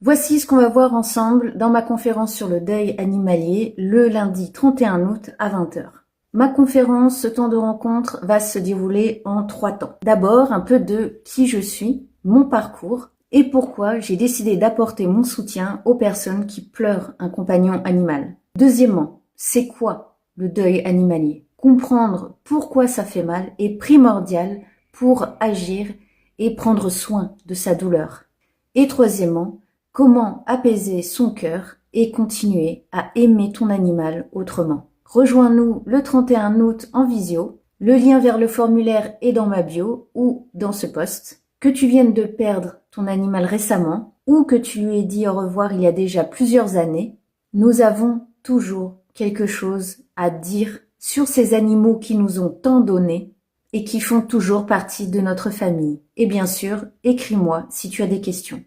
Voici ce qu'on va voir ensemble dans ma conférence sur le deuil animalier le lundi 31 août à 20 heures. Ma conférence, ce temps de rencontre, va se dérouler en 3 temps. D'abord, un peu de qui je suis, mon parcours et pourquoi j'ai décidé d'apporter mon soutien aux personnes qui pleurent un compagnon animal. Deuxièmement, c'est quoi le deuil animalier? Comprendre pourquoi ça fait mal est primordial pour agir et prendre soin de sa douleur. Et troisièmement, comment apaiser son cœur et continuer à aimer ton animal autrement. Rejoins-nous le 31 août en visio. Le lien vers le formulaire est dans ma bio ou dans ce post. Que tu viennes de perdre ton animal récemment ou que tu lui aies dit au revoir il y a déjà plusieurs années, nous avons toujours quelque chose à dire sur ces animaux qui nous ont tant donné et qui font toujours partie de notre famille. Et bien sûr, écris-moi si tu as des questions.